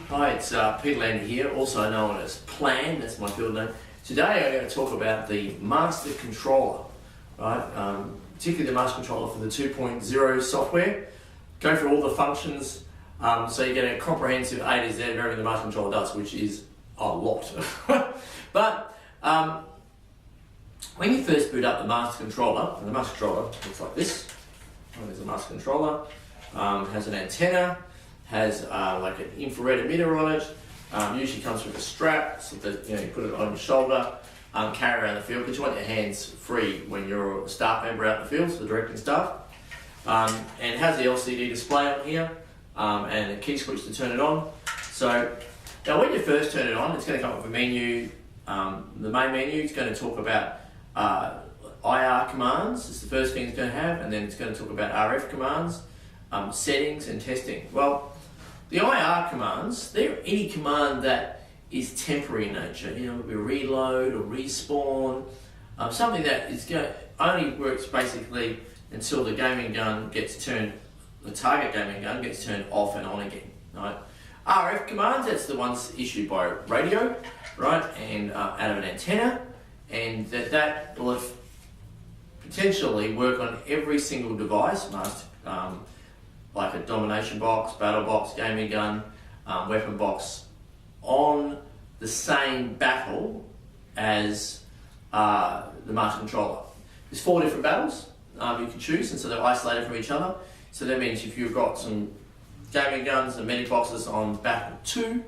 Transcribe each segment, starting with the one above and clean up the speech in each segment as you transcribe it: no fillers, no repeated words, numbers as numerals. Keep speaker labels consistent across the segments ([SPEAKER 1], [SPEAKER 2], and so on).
[SPEAKER 1] Hi, it's Peter Lander here, also known as Plan, that's my field name. Today I'm going to talk about the master controller, right? Particularly the master controller for the 2.0 software. Go through all the functions, so you get a comprehensive A to Z of everything the master controller does, which is a lot. But when you first boot up the master controller, and the master controller looks like this. There's a master controller, has an antenna, has like an infrared emitter on it, usually comes with a strap so that you put it on your shoulder, carry around the field because you want your hands free when you're a staff member out in the field, so the directing staff. And it has the LCD display on here and a key switch to turn it on. So now when you first turn it on, it's going to come up with a menu. The main menu is going to talk about IR commands, it's the first thing it's going to have, and then it's going to talk about RF commands, settings and testing. Well, the IR commands, they're any command that is temporary in nature, maybe reload or respawn, something that is only works basically until the gaming gun gets turned, the target gaming gun gets turned off and on again, right? RF commands, that's the ones issued by radio, right, and out of an antenna, and that will potentially work on every single device, like a domination box, battle box, gaming gun, weapon box, on the same battle as the master controller. There's 4 different battles you can choose, and so they're isolated from each other. So that means if you've got some gaming guns and medic boxes on battle 2,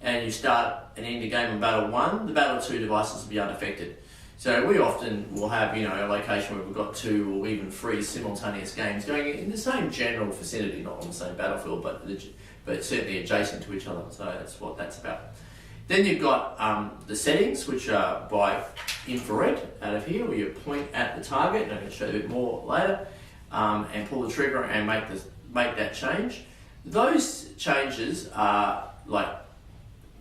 [SPEAKER 1] and you start and end the game on battle 1, the battle 2 devices will be unaffected. So we often will have, a location where we've got 2 or even 3 simultaneous games going in the same general vicinity, not on the same battlefield, but certainly adjacent to each other. So that's what that's about. Then you've got the settings, which are by infrared out of here, where you point at the target, and I'm going to show you a bit more later, and pull the trigger and make that change. Those changes are like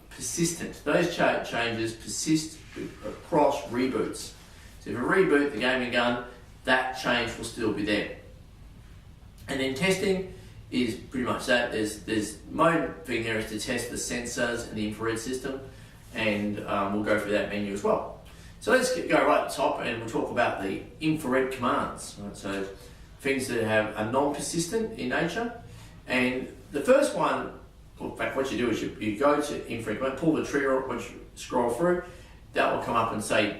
[SPEAKER 1] persistent. Those changes persist across reboots. So if you reboot the gaming gun, that change will still be there. And then testing is pretty much that. There's main thing there is to test the sensors and the infrared system, and we'll go through that menu as well. So let's go right at the top and we'll talk about the infrared commands. Right? So things that are non-persistent in nature. And the first one, well, in fact, what you do is you go to infrared, pull the trigger once you scroll through, that will come up and say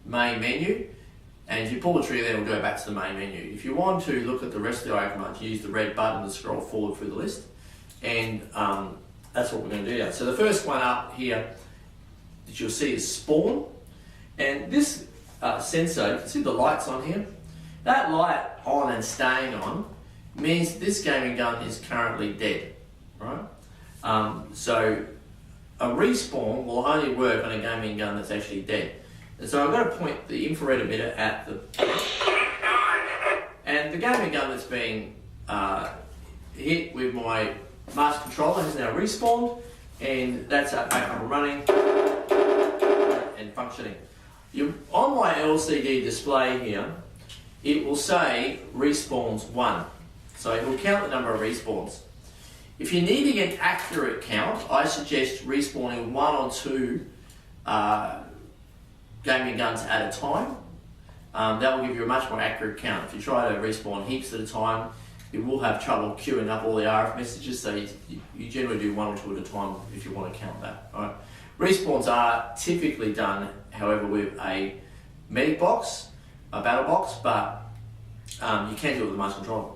[SPEAKER 1] main menu, and if you pull the trigger then it will go back to the main menu. If you want to look at the rest of the IO commands, you use the red button to scroll forward through the list, and that's what we're going to do now. So the first one up here that you'll see is spawn, and this sensor, you can see the lights on here. That light on and staying on means this gaming gun is currently dead, right? So a respawn will only work on a gaming gun that's actually dead. And so I'm going to point the infrared emitter at the... And the gaming gun that's being hit with my master controller has now respawned, and that's back up and running and functioning. On my LCD display here, it will say respawns 1. So it will count the number of respawns. If you need to get accurate count, I suggest respawning 1 or 2 gaming guns at a time. That will give you a much more accurate count. If you try to respawn heaps at a time, you will have trouble queuing up all the RF messages, so you generally do 1 or 2 at a time if you want to count that. All right. Respawns are typically done, however, with a medic box, a battle box, but you can do it with a master controller.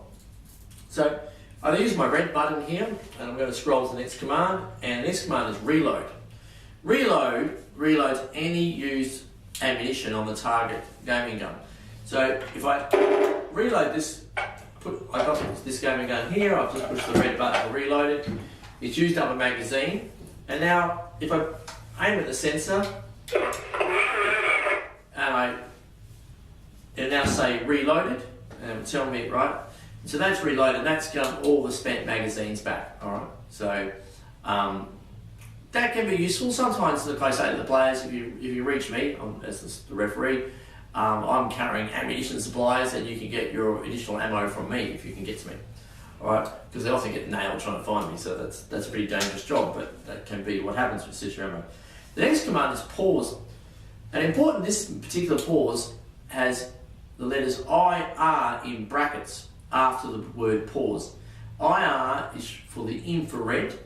[SPEAKER 1] So I'm going to use my red button here, and I'm going to scroll to the next command, and the next command is reload. Reload reloads any used ammunition on the target gaming gun. So if I reload this, I've got this gaming gun here, I've just pushed the red button to reload it. It's used up a magazine, and now if I aim at the sensor, and it'll now say reloaded, and it'll tell me, right, so that's reloaded, that's got all the spent magazines back, alright? So that can be useful. Sometimes, like I say to the players, if you reach me, as the referee, I'm carrying ammunition supplies, and you can get your additional ammo from me if you can get to me. all right? Because they often get nailed trying to find me, so that's a pretty dangerous job, but that can be what happens with stitch ammo. The next command is pause. And important, this particular pause has the letters IR in brackets after the word pause. IR is for the infrared.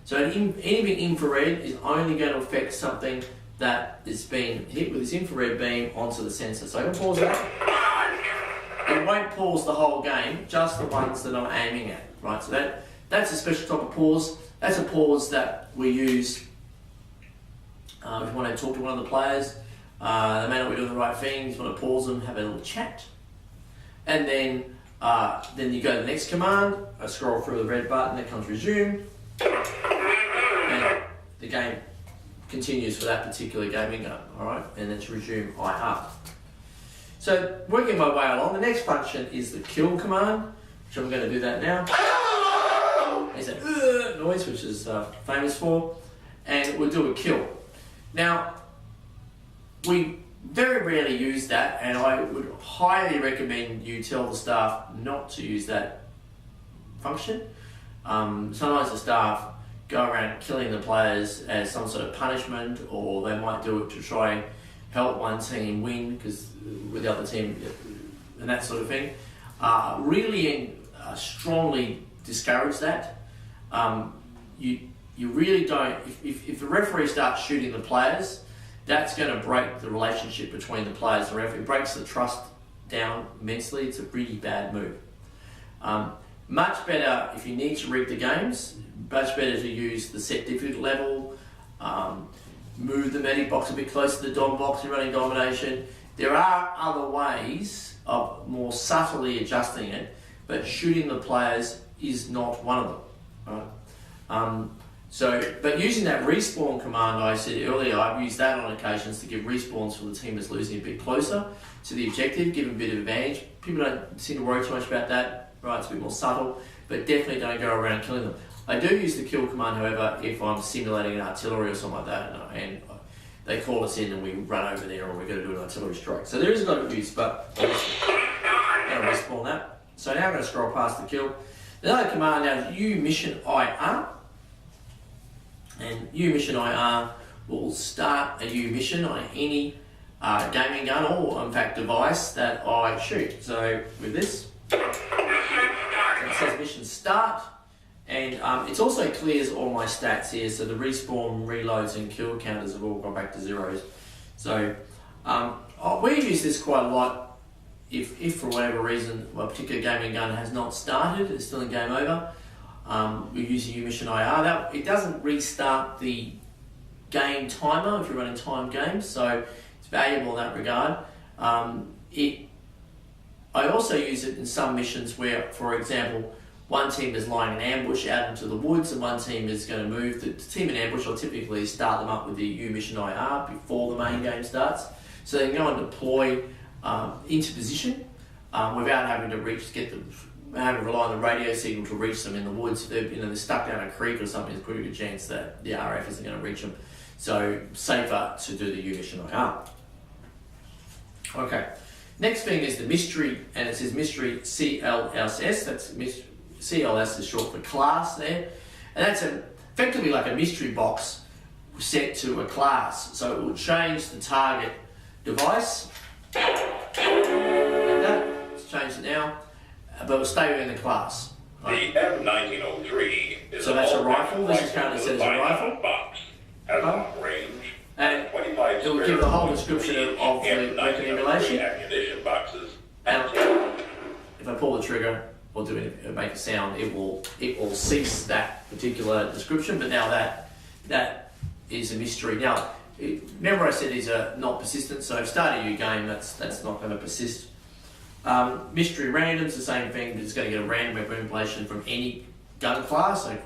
[SPEAKER 1] So anything infrared is only going to affect something that is being hit with this infrared beam onto the sensor. So I can pause that. It won't pause the whole game, just the ones that I'm aiming at, right? So that's a special type of pause. That's a pause that we use if you want to talk to one of the players. They may not be doing the right thing. You want to pause them, have a little chat, and then you go to the next command. I scroll through the red button. That comes resume, and the game continues for that particular gaming gun. All right, and it's resume IR. So working my way along, the next function is the kill command, which I'm going to do that now. It's a noise, which is famous for, and we'll do a kill. Now, we very rarely use that, and I would highly recommend you tell the staff not to use that function. Sometimes the staff go around killing the players as some sort of punishment, or they might do it to try and help one team win because with the other team and that sort of thing. Really strongly discourage that. You really don't, if the referee starts shooting the players, that's going to break the relationship between the players and the referee. It breaks the trust down immensely. It's a really bad move. Much better, if you need to rig the games, much better to use the set difficulty level, move the medic box a bit closer to the dom box, you're running domination. There are other ways of more subtly adjusting it, but shooting the players is not one of them. Right? But using that respawn command I said earlier, I've used that on occasions to give respawns for the team that's losing a bit closer to the objective, give them a bit of advantage. People don't seem to worry too much about that, right? It's a bit more subtle, but definitely don't go around killing them. I do use the kill command, however, if I'm simulating an artillery or something like that, and they call us in and we run over there, or we're going to do an artillery strike. So there is a lot of use, but I'm going to respawn that. So now I'm going to scroll past the kill. The other command now is U mission IR. And U mission IR will start a U mission on any gaming gun or, in fact, device that I shoot. So with this, it says mission start, and it also clears all my stats here. So the respawn, reloads, and kill counters have all gone back to zeros. So we use this quite a lot. If for whatever reason a particular gaming gun has not started, it's still in game over. We use a U mission IR. It doesn't restart the game timer if you're running timed games, so it's valuable in that regard. I also use it in some missions where, for example, one team is lying in ambush out into the woods and one team is going to move. The team in ambush, I'll typically start them up with the U mission IR before the main game starts, so they can go and deploy into position without having to having to rely on the radio signal to reach them in the woods. If they're stuck down a creek or something, there's a pretty good chance that the RF isn't going to reach them. So safer to do the U mission IR. Okay, next thing is the mystery, and it says mystery CLSS. That's CLS is short for class there, and that's effectively like a mystery box set to a class. So it will change the target device. Like that. Let's change it now. But we'll stay within the class. Right?
[SPEAKER 2] The M1903 is
[SPEAKER 1] so that's a rifle. This is currently set as a rifle.
[SPEAKER 2] Box, has long range,
[SPEAKER 1] and it will give the whole description of the weapon emulation.
[SPEAKER 2] Ammunition boxes.
[SPEAKER 1] And if I pull the trigger or make a sound, it will cease that particular description. But now that is a mystery. Now, remember I said these are not persistent. So if start a new game, that's not going to persist. Mystery random's the same thing, but it's going to get a random weapon emulation from any gun class. So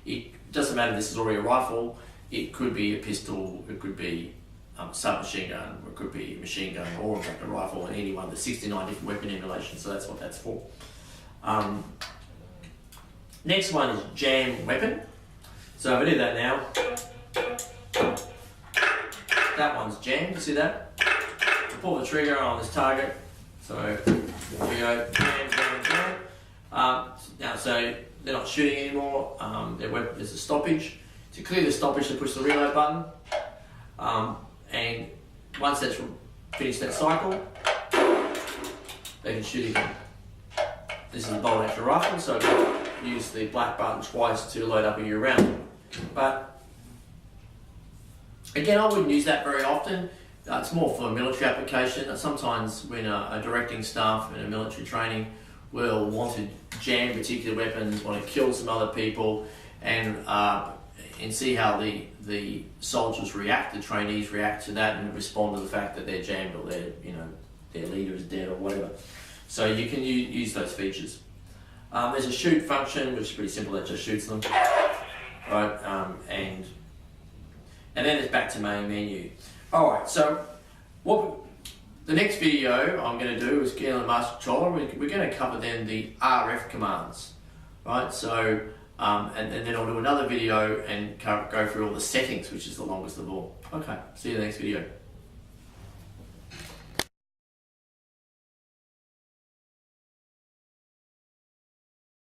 [SPEAKER 1] it doesn't matter if this is already a rifle, it could be a pistol, it could be submachine gun, or it could be a machine gun, or in fact a rifle, and any one of the 69 different weapon emulations, so that's what that's for. Next one is jam weapon. So if I do that now, that one's jammed, you see that? I pull the trigger on this target. So here we go, jam, jam, jam. Now, so they're not shooting anymore. There's a stoppage. To clear the stoppage, they push the reload button, and once that's finished that cycle, they can shoot again. This is a bolt action rifle, so you use the black button twice to load up a year round. But again, I wouldn't use that very often. It's more for a military application. Sometimes when a directing staff in a military training will want to jam particular weapons, want to kill some other people, and see how the soldiers react, the trainees react to that, and respond to the fact that they're jammed or their leader is dead or whatever. So you can use those features. There's a shoot function, which is pretty simple. That just shoots them, right? And then it's back to main menu. All right. So the next video I'm going to do is get on the master controller. We're going to cover then the RF commands, right? So and then I'll do another video and go through all the settings, which is the longest of all. Okay. See you in the next video.